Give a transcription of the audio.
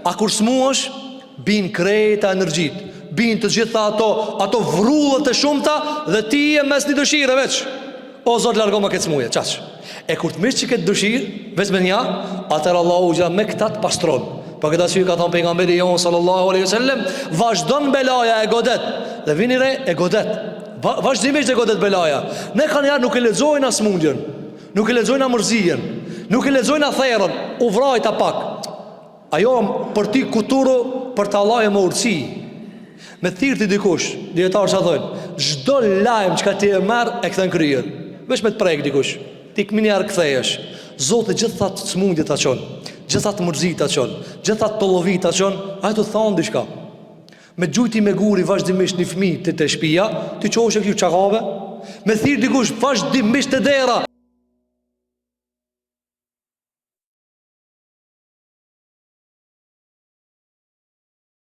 A kur smuesh, bin krejta energjit, bin të gjitha ato vrullët e shumëta, dhe ti e mes një dëshire veç. O Zot, largo më këtë smuje, qaq. E kur të mish që këtë dëshirë, veç me nja, atër Allahu gja me këta të pastron. Pa këta që ka thonë pejgamberi jonë sallallahu alaihi wasallam, vazhdon belaja e godet. Dhe vini re e godet. Vazhdimisht e godet belaja. Ne kanë jarë nuk e lexojnë as smundjen, nuk e lexojnë mërzien, nuk e lexojnë therrën, u vrajta pak. Ajo për ti kuturu, për të Allah e më urësi. Me thirë të dikush, djetarë që thënë, çdo lajmë që ka ti e merë, e këtën kryet. Vesh me të prejkë dikush, ti këminjarë këthejesh. Zotë gjithat të smundje të qonë, gjithat të mërzit të qonë, gjithat të lovit të qonë, a e të thonë dishka. Me gjujti me guri vazhdimisht një fmi të shpia, ti qohë që kjo qakave. Me thirë dikush vazhdimisht të dera.